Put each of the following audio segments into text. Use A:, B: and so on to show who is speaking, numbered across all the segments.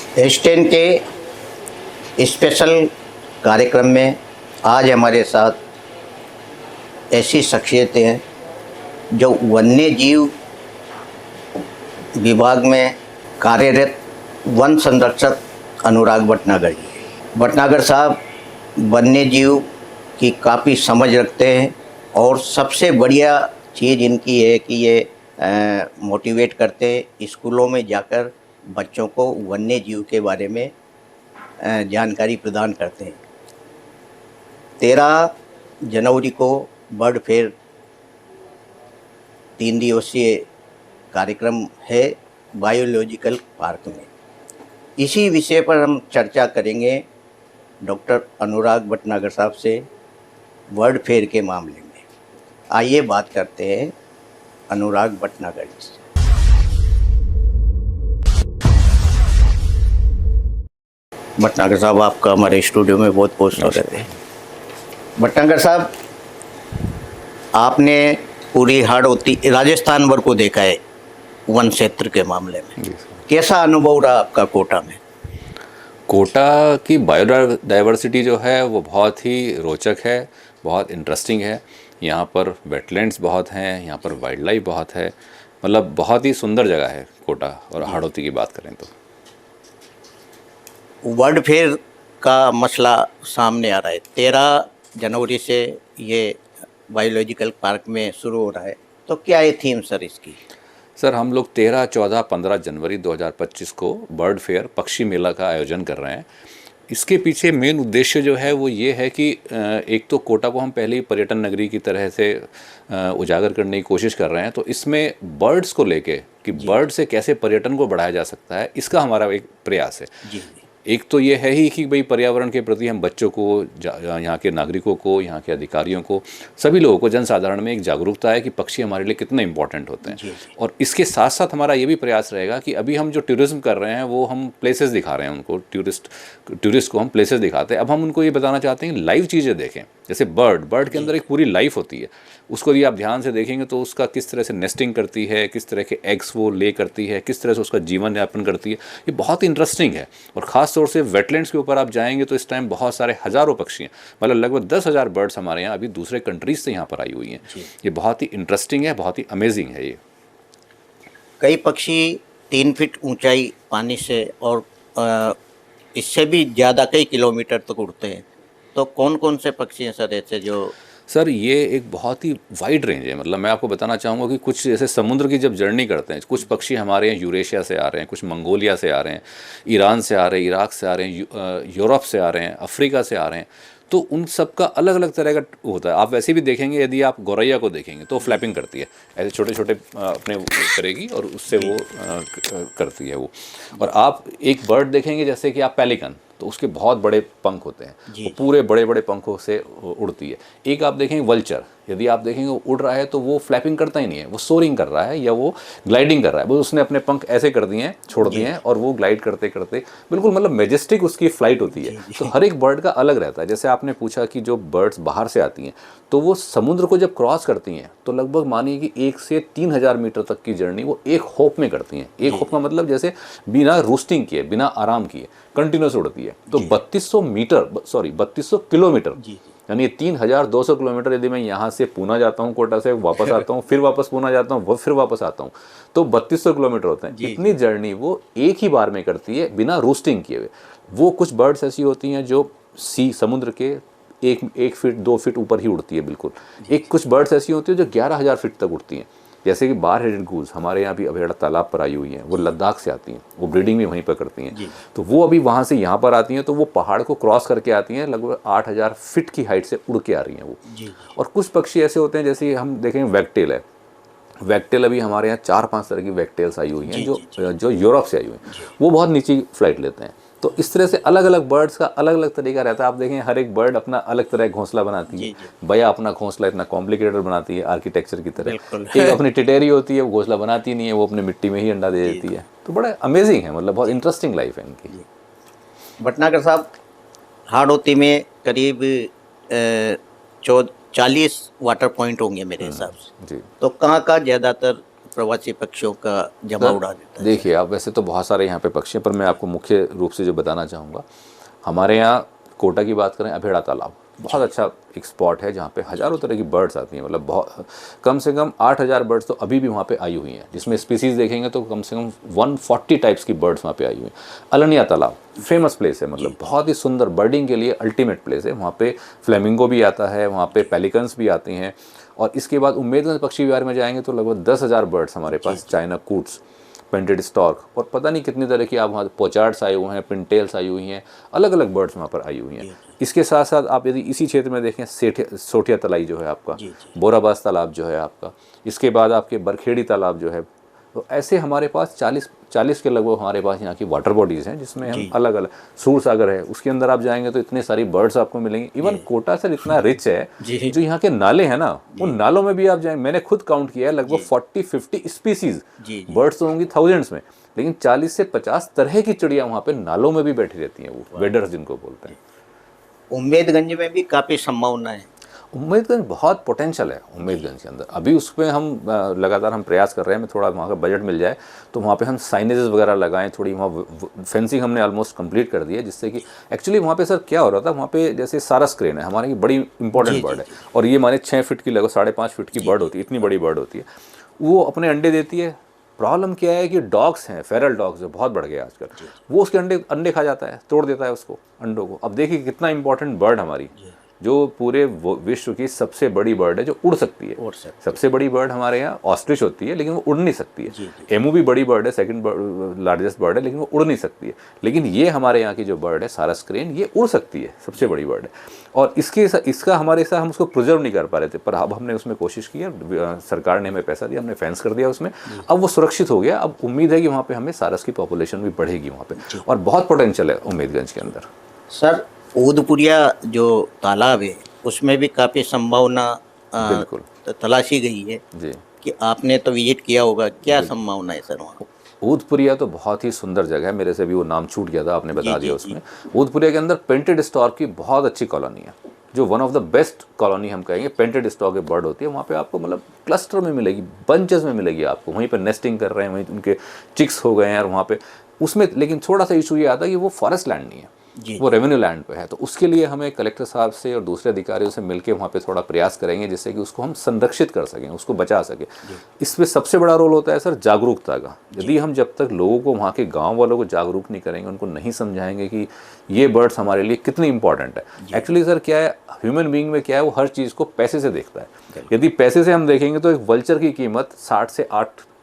A: एस10 के स्पेशल कार्यक्रम में आज हमारे साथ ऐसी शख्सियतें हैं जो वन्य जीव विभाग में कार्यरत वन संरक्षक अनुराग भटनागर जी हैं। भटनागर साहब वन्य जीव की काफ़ी समझ रखते हैं और सबसे बढ़िया चीज़ इनकी है कि ये मोटिवेट करते हैं, स्कूलों में जाकर बच्चों को वन्य जीव के बारे में जानकारी प्रदान करते हैं। 13 जनवरी को बर्ड फेयर 3 दिवसीय कार्यक्रम है बायोलॉजिकल पार्क में। इसी विषय पर हम चर्चा करेंगे डॉक्टर अनुराग भटनागर साहब से बर्ड फेयर के मामले में। आइए बात करते हैं अनुराग भटनागर जी से। भटनागर साहब, आपका हमारे स्टूडियो में बहुत बहुत स्वागत है। भटनागर साहब, आपने पूरी हाड़ौती राजस्थान भर को देखा है वन क्षेत्र के मामले में। कैसा अनुभव रहा आपका कोटा में?
B: कोटा की बायोडाइवर्सिटी जो है वो बहुत ही रोचक है, बहुत इंटरेस्टिंग है। यहाँ पर वेटलैंड्स बहुत हैं, यहाँ पर वाइल्ड लाइफ बहुत है, मतलब बहुत ही सुंदर जगह है कोटा। और हाड़ौती की बात करें तो
A: वर्ल्ड फेयर का मसला सामने आ रहा है। 13 जनवरी से ये बायोलॉजिकल पार्क में शुरू हो रहा है, तो क्या है थीम सर इसकी?
B: सर, हम लोग 13, 14, 15 जनवरी 2025 को बर्ड फेयर पक्षी मेला का आयोजन कर रहे हैं। इसके पीछे मेन उद्देश्य जो है वो ये है कि एक तो कोटा को हम पहले ही पर्यटन नगरी की तरह से उजागर करने की कोशिश कर रहे हैं, तो इसमें बर्ड्स को लेके कि बर्ड से कैसे पर्यटन को बढ़ाया जा सकता है, इसका हमारा एक प्रयास है।
A: जी।
B: एक तो ये है ही कि भाई पर्यावरण के प्रति हम बच्चों को, यहाँ के नागरिकों को, यहाँ के अधिकारियों को, सभी लोगों को, जनसाधारण में एक जागरूकता है कि पक्षी हमारे लिए कितने इंपॉर्टेंट होते हैं।
A: जी।
B: और इसके साथ साथ हमारा ये भी प्रयास रहेगा कि अभी हम जो टूरिज्म कर रहे हैं वो हम प्लेसेस दिखा रहे हैं उनको, टूरिस्ट को हम प्लेसेस दिखाते हैं। अब हम उनको ये बताना चाहते हैं कि लाइव चीज़ें देखें। जैसे बर्ड के अंदर एक पूरी लाइफ होती है, उसको यदि आप ध्यान से देखेंगे तो उसका किस तरह से नेस्टिंग करती है, किस तरह के एग्स वो ले करती है, किस तरह से उसका जीवन यापन करती है, ये बहुत इंटरेस्टिंग है। और ख़ास तौर से वेटलैंड्स के ऊपर आप जाएंगे तो इस टाइम बहुत सारे हज़ारों पक्षी हैं, मतलब लगभग 10,000 बर्ड्स हमारे यहाँ अभी दूसरे कंट्रीज से यहाँ पर आई हुई हैं। ये बहुत ही इंटरेस्टिंग है, बहुत ही अमेजिंग है। ये
A: कई पक्षी 3 फीट ऊंचाई पानी से और इससे भी ज़्यादा कई किलोमीटर तक उड़ते हैं, तो कौन कौन से पक्षी हैं सर ऐसे जो?
B: सर, ये एक बहुत ही वाइड रेंज है। मतलब मैं आपको बताना चाहूँगा कि कुछ जैसे समुद्र की जब जर्नी करते हैं, कुछ पक्षी हमारे यहाँ यूरेशिया से आ रहे हैं, कुछ मंगोलिया से आ रहे हैं, ईरान से आ रहे हैं, इराक से आ रहे हैं, यूरोप से आ रहे हैं, अफ्रीका से आ रहे हैं। तो उन सब का अलग अलग तरह का होता है। आप वैसे भी देखेंगे, यदि आप गौरैया को देखेंगे तो फ्लैपिंग करती है, ऐसे छोटे छोटे अपने करेगी और उससे वो करती है वो। और आप एक बर्ड देखेंगे जैसे कि आप पेलिकन, तो उसके बहुत बड़े पंख होते हैं, वो पूरे बड़े बड़े पंखों से उड़ती है। एक आप देखेंगे वल्चर, यदि आप देखेंगे वो उड़ रहा है तो वो फ्लैपिंग करता ही नहीं है, वो सोरिंग कर रहा है या वो ग्लाइडिंग कर रहा है। वो उसने अपने पंख ऐसे कर दिए हैं, छोड़ दिए हैं, और वो ग्लाइड करते करते बिल्कुल मतलब मेजेस्टिक उसकी फ्लाइट होती है। तो हर एक बर्ड का अलग रहता है। जैसे आपने पूछा कि जो बर्ड्स बाहर से आती हैं तो वो समुद्र को जब क्रॉस करती हैं तो लगभग मानिए कि 1 से 3,000 मीटर तक की जर्नी वो एक होप में करती हैं। एक होप का मतलब जैसे बिना रूस्टिंग किए, बिना आराम किए कंटिन्यूस उड़ती है। तो 3200 किलोमीटर, यानी 3,200 किलोमीटर यदि मैं यहाँ से पूना जाता हूँ, कोटा से वापस आता हूँ, फिर वापस पूना जाता हूँ, फिर वापस आता हूँ, तो 3200 किलोमीटर होते हैं। इतनी जर्नी वो एक ही बार में करती है बिना रूस्टिंग किए हुए। वो कुछ बर्ड्स ऐसी होती हैं जो समुद्र के 1 फीट 2 फीट ऊपर ही उड़ती है बिल्कुल। एक कुछ बर्ड्स ऐसी होती है जो 11,000 फीट तक उड़ती हैं। जैसे कि बार हेडेड गूज हमारे यहाँ भी अभेड़ा तालाब पर आई हुई हैं, वो लद्दाख से आती हैं, वो ब्रीडिंग भी वहीं पर करती हैं। तो वो अभी वहाँ से यहाँ पर आती हैं, तो वो पहाड़ को क्रॉस करके आती हैं, लगभग 8,000 फीट की हाइट से उड़ के आ रही हैं वो। और कुछ पक्षी ऐसे होते हैं, जैसे हम देखेंगे वैगटेल है। वैगटेल अभी हमारे यहाँ 4-5 तरह की वैगटेल्स आई हुई हैं जो यूरोप से आई हुई हैं, वो बहुत नीची फ्लाइट लेते हैं। तो इस तरह से अलग अलग बर्ड्स का अलग अलग तरीका रहता है। आप देखें हर एक बर्ड अपना अलग तरह का घोंसला बनाती है। बया अपना घोंसला इतना कॉम्प्लिकेटेड बनाती है आर्किटेक्चर की तरह। एक अपनी टिटेरी होती है, वो घोंसला बनाती नहीं है, वो अपने मिट्टी में ही अंडा दे देती है। तो बड़ा अमेजिंग है, मतलब बहुत इंटरेस्टिंग लाइफ है इनकी।
A: भटनागर साहब, हाड़ौती में करीब 40 वाटर पॉइंट होंगे मेरे हिसाब से।
B: जी।
A: तो कहाँ का ज़्यादातर प्रवासी पक्षियों का जमा उड़ा देता है।
B: देखिए आप, वैसे तो बहुत सारे यहाँ पे पक्षी हैं, पर मैं आपको मुख्य रूप से जो बताना चाहूँगा, हमारे यहाँ कोटा की बात करें, अभेड़ा तालाब बहुत अच्छा एक स्पॉट है जहाँ पे हज़ारों तरह की बर्ड्स आती हैं। मतलब बहुत कम से कम 8,000 बर्ड्स तो अभी भी वहाँ पे आई हुई हैं, जिसमें स्पीसीज़ देखेंगे तो कम से कम 140 टाइप्स की बर्ड्स वहाँ पे आई हुई हैं। अलनिया तालाब फेमस प्लेस है, मतलब बहुत ही सुंदर बर्डिंग के लिए अल्टीमेट प्लेस है। वहाँ पे फ्लेमिंगो भी आता है, वहाँ पे पेलिकन्स भी आती हैं। और इसके बाद उम्मेदगंज पक्षी विहार में जाएंगे तो लगभग 10,000 बर्ड्स हमारे पास, चाइना कूट्स, पेंटेड स्टॉर्क और पता नहीं कितनी तरह की आप वहाँ पोचार्ड्स आए हुए हैं, पिनटेल्स आई हुई हैं, अलग अलग बर्ड्स वहाँ पर आई हुई हैं। इसके साथ साथ आप यदि इसी क्षेत्र में देखें, सोठिया तलाई जो है आपका, बोराबास तालाब जो है आपका, इसके बाद आपके बरखेड़ी तालाब जो है, तो ऐसे हमारे पास 40 के लगभग हमारे पास यहाँ की वाटर बॉडीज़ हैं, जिसमें हम अलग अलग, सूर सागर है, उसके अंदर आप जाएंगे तो इतने सारी बर्ड्स आपको मिलेंगी। इवन कोटा सर इतना रिच है, जो यहाँ के नाले हैं ना, उन नालों में भी आप जाएंगे, मैंने खुद काउंट किया है, लगभग 40-50 स्पीसीज बर्ड्स तो होंगी थाउजेंड्स में, लेकिन 40 से 50 तरह की चिड़िया वहाँ पे नालों में भी बैठी रहती हैं, वो वेडर्स जिनको बोलते हैं।
A: उम्मेदगंज में भी काफ़ी संभावना है।
B: उम्मेदगंज बहुत पोटेंशियल है उम्मेदगंज के अंदर, अभी उस पर हम लगातार हम प्रयास कर रहे हैं। मैं थोड़ा वहाँ का बजट मिल जाए तो वहाँ पे हम साइनेजेस वगैरह लगाएं, थोड़ी वहाँ फेंसिंग हमने ऑलमोस्ट कंप्लीट कर दी है, जिससे कि एक्चुअली वहाँ पे सर क्या हो रहा था, वहाँ पे जैसे सारस क्रेन है हमारे की बड़ी इंपॉर्टेंट बर्ड है, और ये माने 6 फीट की लगभग 5.5 फीट की बर्ड होती है, इतनी बड़ी बर्ड होती है, वो अपने अंडे देती है। प्रॉब्लम क्या है कि डॉग्स हैं, फेरल डॉग्स जो बहुत बढ़ गए आजकल, वो उसके अंडे खा जाता है, तोड़ देता है उसको अंडों को। अब देखिए कितना इंपॉर्टेंट बर्ड हमारी, जो पूरे विश्व की सबसे बड़ी बर्ड है जो उड़ सकती है। सबसे बड़ी बर्ड हमारे यहाँ ऑस्ट्रिच होती है, लेकिन वो उड़ नहीं सकती है। एमू भी बड़ी बर्ड है, सेकंड लार्जेस्ट बर्ड है, लेकिन वो उड़ नहीं सकती है। लेकिन ये हमारे यहाँ की जो बर्ड है सारस क्रेन, ये उड़ सकती है, सबसे बड़ी बर्ड है। और इसका हमारे साथ हम उसको प्रिजर्व नहीं कर पा रहे थे, पर अब हमने उसमें कोशिश की है, सरकार ने हमें पैसा दिया, हमने फेंस कर दिया उसमें, अब वो सुरक्षित हो गया। अब उम्मीद है कि वहाँ पे हमें सारस की पॉपुलेशन भी बढ़ेगी वहाँ पे, और बहुत पोटेंशियल है उम्मीदगंज के अंदर।
A: सर ऊदपुरिया जो तालाब है उसमें भी काफ़ी संभावना
B: बिल्कुल
A: तलाशी गई है
B: जी,
A: कि आपने तो विजिट किया होगा, क्या संभावना है सर वहाँ?
B: ऊदपुरिया तो बहुत ही सुंदर जगह है, मेरे से भी वो नाम छूट गया था, आपने बता दिया उसमें। ऊदपुरिया के अंदर पेंटेड स्टॉर्क की बहुत अच्छी कॉलोनी है, जो one of the best colony हम कहेंगे। पेंटेड स्टॉर्क की बर्ड होती है वहाँ पे, आपको मतलब क्लस्टर में मिलेगी, बंचेस में मिलेगी आपको, वहीं पर नेस्टिंग कर रहे हैं, वहीं उनके चिक्स हो गए हैं, और वहाँ पे उसमें लेकिन थोड़ा सा इशू ये आता है कि वो फॉरेस्ट लैंड नहीं है, वो रेवेन्यू लैंड पे है। तो उसके लिए हमें कलेक्टर साहब से और दूसरे अधिकारियों से मिलकर वहाँ पे थोड़ा प्रयास करेंगे, जिससे कि उसको हम संरक्षित कर सकें, उसको बचा सकें। इसमें सबसे बड़ा रोल होता है सर जागरूकता का। यदि हम जब तक लोगों को, वहाँ के गाँव वालों को जागरूक नहीं करेंगे, उनको नहीं समझाएंगे कि ये बर्ड्स हमारे लिए कितनी इंपॉर्टेंट है। एक्चुअली सर क्या है, ह्यूमन बीइंग में क्या है, वो हर चीज़ को पैसे से देखता है। यदि पैसे से हम देखेंगे तो एक वल्चर की कीमत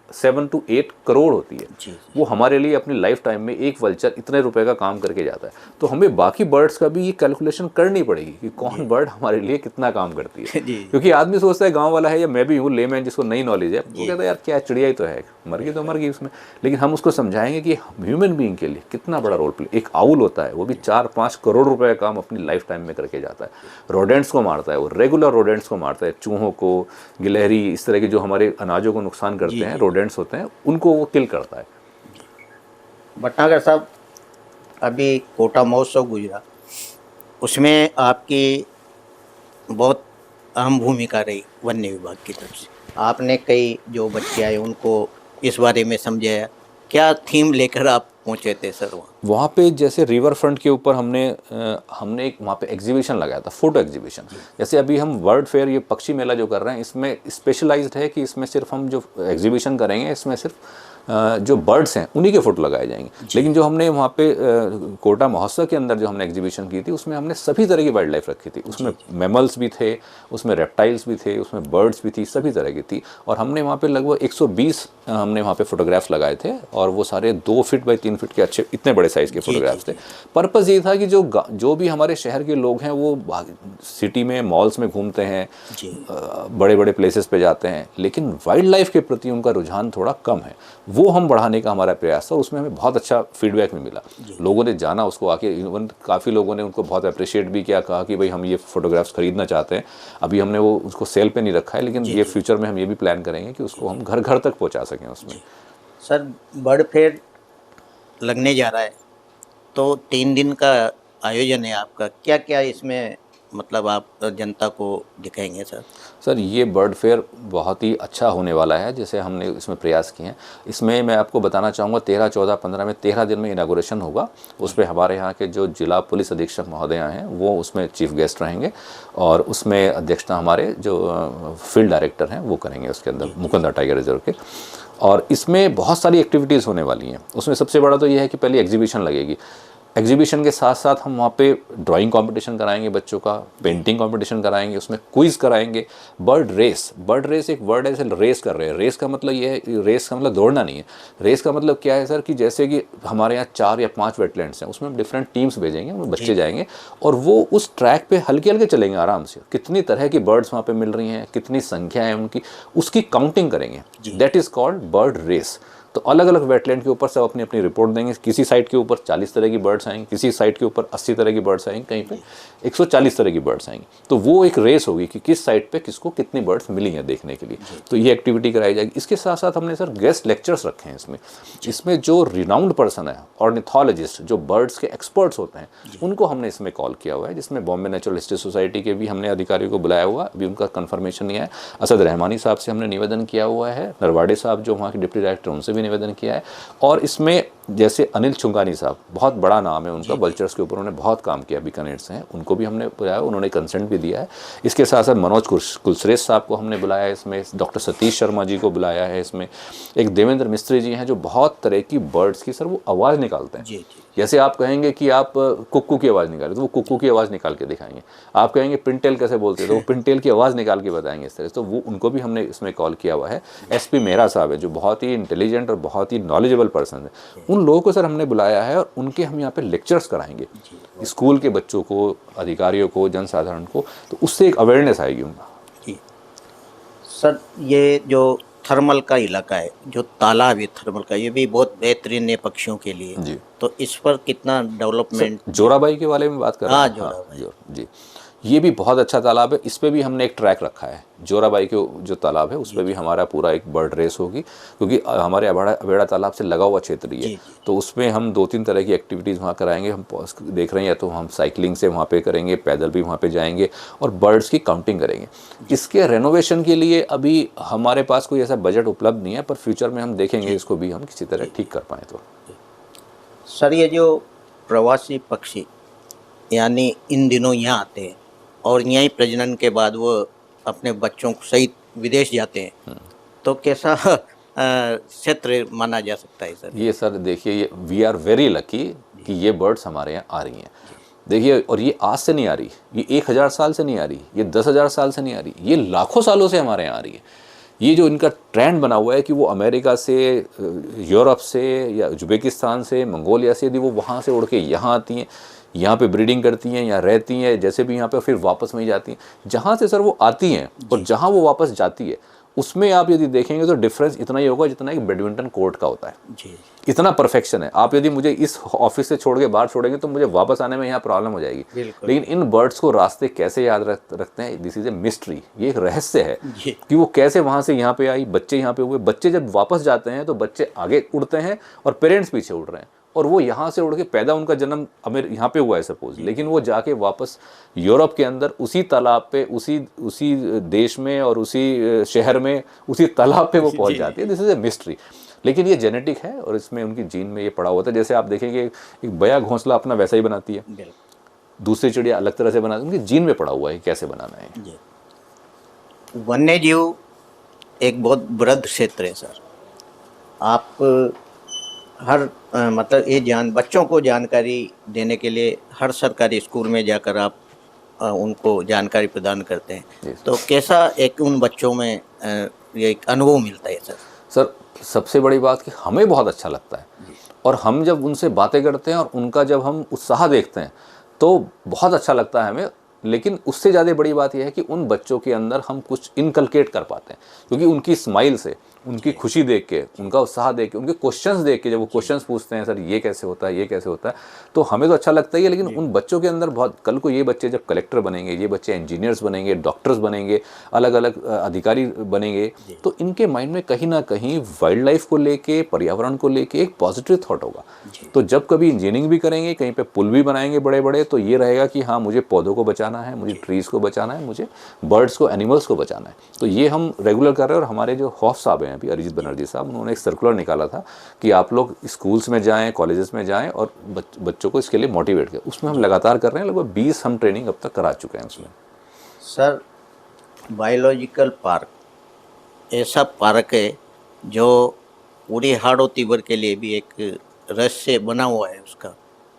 B: 7 to 8 करोड़ होती है। वो हमारे लिए अपनी लाइफ टाइम में एक वल्चर इतने रुपए का काम करके जाता है। तो हमें बाकी बर्ड्स का भी ये कैलकुलेशन करनी पड़ेगी कि कौन बर्ड हमारे लिए कितना काम करती है। क्योंकि आदमी सोचता है गांव वाला है, या मैं भी हूँ लेमैन जिसको नई नॉलेज है, वो कहता है यार क्या चिड़िया ही तो है, मर गई तो मर गई उसमें। लेकिन हम उसको समझाएंगे कि ह्यूमन बीइंग के लिए कितना बड़ा रोल प्ले। एक आउल होता है, वो भी 4-5 करोड़ रुपए का काम अपनी लाइफ टाइम में करके जाता है। रोडेंट्स को मारता है, वो रेगुलर रोडेंट्स को मारता है, चूहों को, गिलहरी, इस तरह के जो हमारे अनाजों को नुकसान करते हैं रोडेंट्स होते हैं, उनको वो किल करता है।
A: भटनागर साहब, अभी कोटा महोत्सव गुजरा, उसमें आपकी बहुत अहम भूमिका रही वन्य विभाग की तरफ से। आपने कई जो बच्चे आए उनको इस बारे में समझाया, क्या थीम लेकर आप पहुँचे थे सर
B: वहाँ पे? जैसे रिवर फ्रंट के ऊपर हमने एक वहाँ पे एग्जीबिशन लगाया था, फोटो एग्जीबिशन। जैसे अभी हम वर्ल्ड फेयर, ये पक्षी मेला जो कर रहे हैं, इसमें स्पेशलाइज्ड है कि इसमें सिर्फ हम जो एग्जीबिशन करेंगे, इसमें सिर्फ जो बर्ड्स हैं उन्हीं के फोटो लगाए जाएंगे। लेकिन जो हमने वहाँ पे कोटा महोत्सव के अंदर जो हमने एग्जीबिशन की थी, उसमें हमने सभी तरह की वाइल्ड लाइफ रखी थी। उसमें मैमल्स भी थे, उसमें रेप्टाइल्स भी थे, उसमें बर्ड्स भी थी, सभी तरह की थी। और हमने वहाँ पे लगभग 120 हमने वहाँ पे फोटोग्राफ्स लगाए थे, और वो सारे 2 फीट बाई 3 फीट के अच्छे, इतने बड़े साइज़ के फोटोग्राफ्स थे। पर्पज़ ये था कि जो भी हमारे शहर के लोग हैं, वो सिटी में मॉल्स में घूमते हैं, बड़े बड़े प्लेसेस पे जाते हैं, लेकिन वाइल्ड लाइफ के प्रति उनका रुझान थोड़ा कम है। वो हम बढ़ाने का हमारा प्रयास था, और उसमें हमें बहुत अच्छा फीडबैक भी मिला। लोगों ने जाना उसको आके, इवन काफ़ी लोगों ने उनको बहुत अप्रिशिएट भी किया, कहा कि भाई हम ये फोटोग्राफ्स खरीदना चाहते हैं। अभी हमने वो उसको सेल पे नहीं रखा है, लेकिन ये फ्यूचर में हम ये भी प्लान करेंगे कि उसको हम घर घर तक पहुंचा सकें उसमें।
A: सर, बर्ड फेयर लगने जा रहा है, तो 3 दिन का आयोजन है आपका, क्या क्या इसमें मतलब आप जनता को दिखाएंगे सर?
B: सर ये बर्ड फेयर बहुत ही अच्छा होने वाला है, जैसे हमने इसमें प्रयास किए हैं। इसमें मैं आपको बताना चाहूँगा 13, 14, 15 में 13 दिन में इनागोरेशन होगा। उस पर हमारे यहाँ के जो जिला पुलिस अधीक्षक महोदय हैं वो उसमें चीफ गेस्ट रहेंगे, और उसमें अध्यक्षता हमारे जो फील्ड डायरेक्टर हैं वो करेंगे उसके अंदर, मुकुंदर टाइगर रिजर्व के। और इसमें बहुत सारी एक्टिविटीज़ होने वाली हैं। उसमें सबसे बड़ा तो ये है कि पहले एग्जीबिशन लगेगी। एग्जीबिशन के साथ साथ हम वहाँ पे ड्राइंग कंपटीशन कराएंगे बच्चों का, पेंटिंग कंपटीशन कराएंगे, उसमें क्विज़ कराएंगे। बर्ड रेस एक वर्ड है, जैसे रेस कर रहे हैं। रेस का मतलब ये है, रेस का मतलब दौड़ना नहीं है। रेस का मतलब क्या है सर, कि जैसे कि हमारे यहाँ 4 या 5 वेटलैंड्स हैं, उसमें हम डिफरेंट टीम्स भेजेंगे, उनमें बच्चे जाएंगे और वो उस ट्रैक पे हल्के हल्के चलेंगे आराम से। कितनी तरह की बर्ड्स वहाँ पे मिल रही हैं, कितनी संख्या है उनकी, उसकी काउंटिंग करेंगे। That is called bird race. तो अलग अलग वेटलैंड के ऊपर सब अपनी अपनी रिपोर्ट देंगे। किसी साइट के ऊपर 40 तरह की बर्ड्स आएंगी, किसी साइट के ऊपर 80 तरह की बर्ड्स आएंगी, कहीं पे 140 तरह की बर्ड्स आएंगी। तो वो एक रेस होगी कि किस साइट पे किसको कितनी बर्ड्स मिली हैं देखने के लिए। तो ये एक्टिविटी कराई जाएगी। इसके साथ साथ हमने सर गेस्ट लेक्चर्स रखे हैं इसमें जो रिनाउंड पर्सन है, ऑर्निथोलॉजिस्ट, जो बर्ड्स के एक्सपर्ट्स होते हैं, उनको हमने इसमें कॉल किया हुआ है। जिसमें बॉम्बे नेचुरल हिस्ट्री सोसाइटी के भी हमने अधिकारियों को बुलाया हुआ, अभी उनका कन्फर्मेशन नहीं है। असद रहमानी साहब से हमने निवेदन किया हुआ है, नरवाड़े साहब जो वहाँ के डिप्टी डायरेक्टर, उनसे भी निवेदन किया है। और इसमें जैसे अनिल चुंगानी साहब, बहुत बड़ा नाम है उनका, वल्चर्स के ऊपर उन्होंने बहुत काम किया, बीकानेर से हैं, उनको भी हमने बुलाया, उन्होंने कंसेंट भी दिया है। इसके साथ साथ मनोज कुलश्रेष्ठ साहब को हमने बुलाया है इसमें, डॉक्टर सतीश शर्मा जी को बुलाया है इसमें, एक देवेंद्र मिस्त्री जी हैं जो बहुत तरह की बर्ड्स की सर वो आवाज़ निकालते हैं। जैसे आप कहेंगे कि आप कुक्कू की आवाज़ निकालें तो वो कुक्कू की आवाज़ निकाल के दिखाएंगे। आप कहेंगे पिंटेल कैसे बोलते हैं तो वो पिंटेल की आवाज़ निकाल के बताएंगे इस तरह से। तो वो उनको भी हमने इसमें कॉल किया हुआ है। SP मेहरा साहब है जो बहुत ही इंटेलिजेंट और बहुत ही नॉलेजेबल पर्सन है, उन लोगों को सर हमने बुलाया है और उनके हम यहाँ पे लेक्चर्स कराएंगे स्कूल के बच्चों को, अधिकारियों को, जनसाधारण को। तो उससे एक अवेयरनेस आएगी उनका।
A: सर ये जो थर्मल का इलाका है, जो तालाब है थर्मल का, ये भी बहुत बेहतरीन है पक्षियों के लिए
B: जी।
A: तो इस पर कितना डेवलपमेंट?
B: जोराबाई के बारे में बात कर रहे हैं?
A: जोराबाई
B: जी, ये भी बहुत अच्छा तालाब है। इस पे भी हमने एक ट्रैक रखा है। जोराबाई के जो तालाब है उस पर भी हमारा पूरा एक बर्ड रेस होगी, क्योंकि हमारे अबेड़ा तालाब से लगा हुआ क्षेत्र ही है। तो उसमें हम 2-3 तरह की एक्टिविटीज़ वहाँ कराएंगे। हम देख रहे हैं, या तो हम साइकिलिंग से वहाँ पे करेंगे, पैदल भी वहाँ पे जाएंगे और बर्ड्स की काउंटिंग करेंगे। इसके रेनोवेशन के लिए अभी हमारे पास कोई ऐसा बजट उपलब्ध नहीं है, पर फ्यूचर में हम देखेंगे इसको भी हम किसी तरह ठीक कर पाएँ। तो
A: सर ये जो प्रवासी पक्षी यानी इन दिनों यहाँ आते हैं और यहीं प्रजनन के बाद वो अपने बच्चों सहित विदेश जाते हैं, तो कैसा क्षेत्र माना जा सकता है सर?
B: ये सर देखिए, वी आर वेरी लकी कि ये बर्ड्स हमारे यहाँ आ रही हैं। देखिए, और ये आज से नहीं आ रही, ये 1000 साल से नहीं आ रही, ये 10,000 साल से नहीं आ रही, ये लाखों सालों से हमारे यहाँ आ रही है। ये जो इनका ट्रेंड बना हुआ है कि वो अमेरिका से, यूरोप से या उज्बेकिस्तान से, मंगोलिया से, यदि वो वहाँ से उड़ के यहाँ आती हैं, यहाँ पे ब्रीडिंग करती हैं, यहाँ रहती हैं, जैसे भी यहाँ पे, फिर वापस वहीं जाती हैं। जहाँ से सर वो आती हैं और जहाँ वो वापस जाती है, उसमें आप यदि देखेंगे तो डिफरेंस इतना ही होगा जितना एक बैडमिंटन कोर्ट का होता है जी। इतना परफेक्शन है। आप यदि मुझे इस ऑफिस से छोड़ के बाहर छोड़ेंगे तो मुझे वापस आने में यहाँ प्रॉब्लम हो जाएगी। लेकिन इन बर्ड्स को रास्ते कैसे याद रखते हैं, दिस इज ए मिस्ट्री, ये एक रहस्य है कि वो कैसे वहाँ से यहाँ पे आई, बच्चे यहाँ पे हुए, बच्चे जब वापस जाते हैं तो बच्चे आगे उड़ते हैं और पेरेंट्स पीछे उड़ रहे हैं, और वो यहाँ से उड़ के पैदा, उनका जन्म यहाँ पे हुआ है सपोज, लेकिन वो जाके वापस यूरोप के अंदर उसी तालाब पे, उसी देश में और उसी शहर में, उसी तालाब पे वो पहुँच जाती है। This is a mystery. लेकिन ये जेनेटिक है और इसमें उनकी जीन में ये पड़ा होता है। जैसे आप देखेंगे एक बया घोंसला अपना वैसा ही बनाती है, दूसरी चिड़िया अलग तरह से बनाती है, उनकी जीन में पड़ा हुआ है कैसे बनाना है।
A: वन्य जीव एक बहुत वृहद क्षेत्र है सर। आप हर मतलब ये बच्चों को जानकारी देने के लिए हर सरकारी स्कूल में जाकर आप उनको जानकारी प्रदान करते हैं, तो कैसा एक उन बच्चों में ये एक अनुभव मिलता है सर?
B: सर सबसे बड़ी बात कि हमें बहुत अच्छा लगता है, और हम जब उनसे बातें करते हैं और उनका जब हम उत्साह देखते हैं तो बहुत अच्छा लगता है हमें। लेकिन उससे ज़्यादा बड़ी बात यह है कि उन बच्चों के अंदर हम कुछ इनकलकेट कर पाते हैं, क्योंकि उनकी स्माइल से, उनकी खुशी देख के, उनका उत्साह देख के, उनके क्वेश्चंस देख के, जब वो क्वेश्चंस पूछते हैं सर ये कैसे होता है, ये कैसे होता है, तो हमें तो अच्छा लगता ही है, लेकिन उन बच्चों के अंदर बहुत, कल को ये बच्चे जब कलेक्टर बनेंगे, ये बच्चे इंजीनियर्स बनेंगे, डॉक्टर्स बनेंगे, अलग अलग अधिकारी बनेंगे, तो इनके माइंड में कहीं ना कहीं वाइल्ड लाइफ को लेके, पर्यावरण को लेके एक पॉजिटिव थॉट होगा। तो जब कभी इंजीनियरिंग भी करेंगे, कहीं पे पुल भी बनाएंगे बड़े बड़े, तो ये रहेगा कि हाँ मुझे पौधों को बचाना है, मुझे ट्रीज़ को बचाना है, मुझे बर्ड्स को, एनिमल्स को बचाना है। तो ये हम रेगुलर कर रहे हैं। और हमारे जो खौफ साहब हैं अभी, अरिजीत बनर्जी साहब, उन्होंने एक सर्कुलर निकाला था कि आप लोग स्कूल्स में जाएं, कॉलेजेस में जाएं और बच्चों को इसके लिए मोटिवेट करें। उसमें हम लगातार कर रहे हैं, लगभग 20 हम ट्रेनिंग अब तक करा चुके हैं उसमें।
A: सर, बायोलॉजिकल पार्क ऐसा पार्क है जो पूरे हाड़ों तीवर के लिए भी एक रस से बना हुआ है, उसका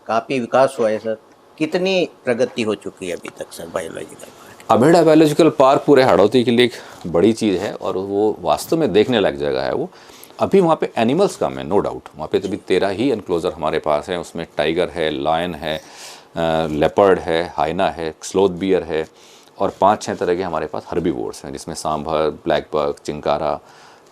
A: काफ़ी विकास हुआ है। सर, कितनी प्रगति हो चुकी है अभी तक sir biological park?
B: Abheda biological park पूरे हाड़ौती के लिए एक बड़ी चीज़ है और वो वास्तव में देखने लायक जगह है। वो अभी वहाँ पे एनिमल्स कम है, नो डाउट। वहाँ पे तो अभी 13 ही एनक्लोजर हमारे पास हैं। उसमें टाइगर है, लायन है, लेपर्ड है, हाइना है, स्लोथ बियर है और 5-6 तरह के हमारे पास हर्बीवोर्स हैं, जिसमें सांभर, ब्लैक बक, चिंकारा,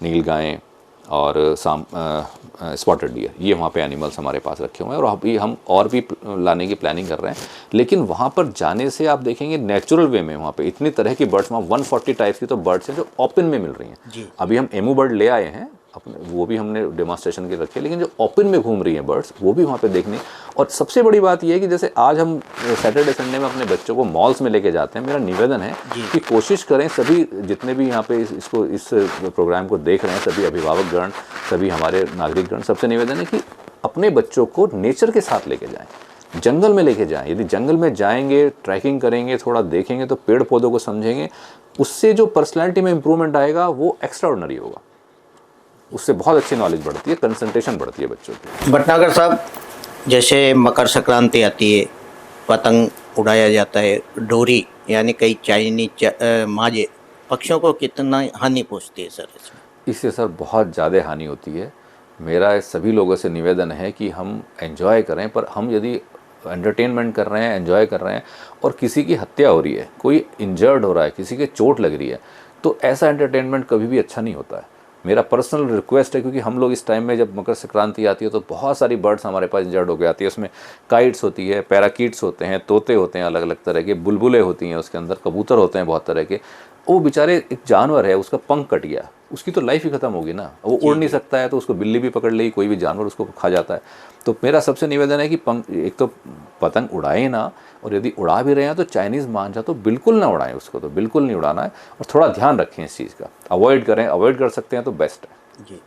B: नीलगाय और स्पॉटेड डियर, ये वहाँ पे एनिमल्स हमारे पास रखे हुए हैं। और अभी हम और भी लाने की प्लानिंग कर रहे हैं। लेकिन वहाँ पर जाने से आप देखेंगे नेचुरल वे में वहाँ पे इतनी तरह की बर्ड्स, वहाँ 140 टाइप्स की तो बर्ड्स हैं जो ओपन में मिल रही हैं। अभी हम एमू बर्ड ले आए हैं अपने, वो भी हमने डेमोन्स्ट्रेशन के रखे, लेकिन जो ओपन में घूम रही हैं बर्ड्स वो भी वहाँ पे देखने। और सबसे बड़ी बात ये है कि जैसे आज हम सैटरडे संडे में अपने बच्चों को मॉल्स में लेके जाते हैं, मेरा निवेदन है कि कोशिश करें सभी जितने भी यहाँ पे इस प्रोग्राम को देख रहे हैं, सभी अभिभावकगण, सभी हमारे नागरिकगण, सबसे निवेदन है कि अपने बच्चों को नेचर के साथ लेके जाएँ, जंगल में लेके जाएं। यदि जंगल में जाएंगे, ट्रैकिंग करेंगे, थोड़ा देखेंगे, तो पेड़ पौधों को समझेंगे, उससे जो पर्सनैलिटी में इंप्रूवमेंट आएगा वो एक्स्ट्रा ऑर्डिनरी होगा। उससे बहुत अच्छी नॉलेज बढ़ती है, कंसंट्रेशन बढ़ती है बच्चों की।
A: भटनागर साहब, जैसे मकर संक्रांति आती है, पतंग उड़ाया जाता है, डोरी यानी कई चाइनीज माजे, पक्षियों को कितना हानि पहुँचती है सर इसमें?
B: इससे सर बहुत ज़्यादा हानि होती है। मेरा सभी लोगों से निवेदन है कि हम एंजॉय करें, पर हम यदि एंटरटेनमेंट कर रहे हैं, एंजॉय कर रहे हैं और किसी की हत्या हो रही है, कोई इंजर्ड हो रहा है, किसी के चोट लग रही है, तो ऐसा एंटरटेनमेंट कभी भी अच्छा नहीं होता है। मेरा पर्सनल रिक्वेस्ट है, क्योंकि हम लोग इस टाइम में जब मकर संक्रांति आती है तो बहुत सारी बर्ड्स हमारे पास इंजर्ड होकर आती है। उसमें काइट्स होती है, पैराकीट्स होते हैं, तोते होते हैं अलग अलग तरह के, बुलबुलें होती हैं, उसके अंदर कबूतर होते हैं बहुत तरह के। वो बेचारे, एक जानवर है, उसका पंख कट गया, उसकी तो लाइफ ही ख़त्म होगी ना। वो उड़ नहीं सकता है तो उसको बिल्ली भी पकड़ लेगी, कोई भी जानवर उसको खा जाता है। तो मेरा सबसे निवेदन है कि एक तो पतंग उड़ाएं ना, और यदि उड़ा भी रहे हैं तो चाइनीज़ मांझा तो बिल्कुल ना उड़ाएं, उसको तो बिल्कुल नहीं उड़ाना है। और थोड़ा ध्यान रखें इस चीज़ का, अवॉइड करें, अवॉइड कर सकते हैं तो बेस्ट है।
A: जी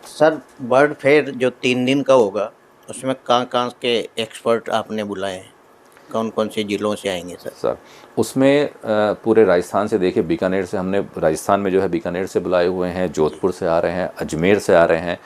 A: सर, बर्ड फेयर जो 3 दिन का होगा, उसमें कहाँ के एक्सपर्ट आपने बुलाए हैं? कौन कौन से ज़िलों से आएंगे सर?
B: उसमें पूरे राजस्थान से, देखिए बीकानेर से हमने, राजस्थान में जो है बीकानेर से बुलाए हुए हैं, जोधपुर से आ रहे हैं, अजमेर से आ रहे हैं,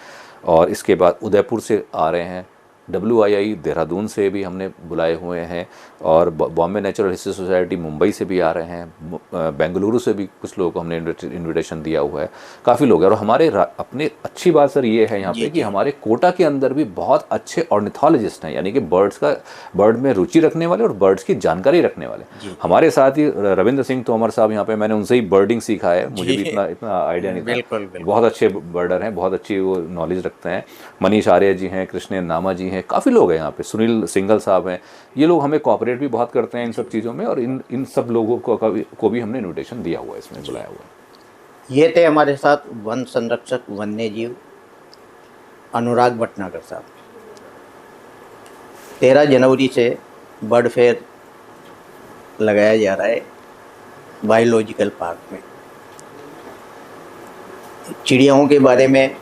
B: और इसके बाद उदयपुर से आ रहे हैं, WII देहरादून से भी हमने बुलाए हुए हैं, और Bombay natural history society Mumbai से भी आ रहे हैं, बेंगलुरु से भी कुछ लोगों को हमने इनविटेशन दिया हुआ है, काफ़ी लोग हैं। और हमारे अपने अच्छी बात सर ये है यहाँ पे कि हमारे कोटा के अंदर भी बहुत अच्छे ऑर्निथोलॉजिस्ट हैं, यानी कि बर्ड में रुचि रखने वाले और बर्ड्स की जानकारी रखने वाले। हमारे साथ ही रविंद्र सिंह तोमर साहब यहाँ पे, मैंने उनसे ही बर्डिंग सीखा है, मुझे भी इतना आइडिया नहीं था।
A: बिल्कुल।
B: बहुत अच्छे बर्डर हैं, बहुत अच्छी वो नॉलेज रखते हैं। मनीष आर्य जी हैं, कृष्ण नामा जी हैं, काफ़ी लोग हैं यहाँ पे, सुनील सिंगल साहब हैं। ये लोग हमें कोऑपरेट भी बहुत करते हैं इन सब चीज़ों में, और इन सब लोगों को भी हमने इन्विटेशन दिया हुआ है, इसमें बुलाया हुआ है।
A: ये थे हमारे साथ वन संरक्षक वन्य जीव अनुराग भटनागर साहब। 13 जनवरी से बर्ड फेयर लगाया जा रहा है बायोलॉजिकल पार्क में। चिड़ियाओं के बारे में,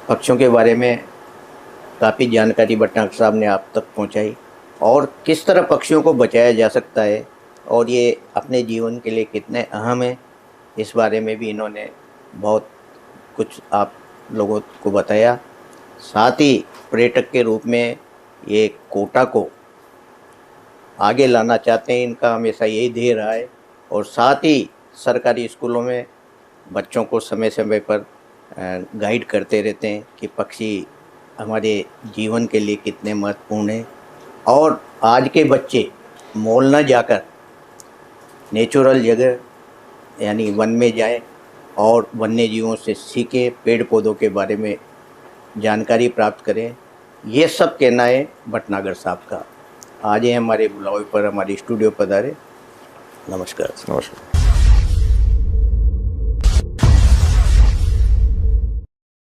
A: पक्षियों के बारे में काफ़ी जानकारी भटनागर साहब ने आप तक पहुंचाई, और किस तरह पक्षियों को बचाया जा सकता है और ये अपने जीवन के लिए कितने अहम है, इस बारे में भी इन्होंने बहुत कुछ आप लोगों को बताया। साथ ही पर्यटक के रूप में ये कोटा को आगे लाना चाहते हैं, इनका हमेशा यही ध्येय रहा है। और साथ ही सरकारी स्कूलों में बच्चों को समय समय पर गाइड करते रहते हैं कि पक्षी हमारे जीवन के लिए कितने महत्वपूर्ण हैं। और आज के बच्चे मॉल न जाकर नेचुरल जगह यानी वन में जाएं, और वन्य जीवों से सीखें, पेड़ पौधों के बारे में जानकारी प्राप्त करें। ये सब कहना है भटनागर साहब का। आज ये हमारे बुलावे पर हमारी स्टूडियो पधारे। नमस्कार।
B: नमस्कार।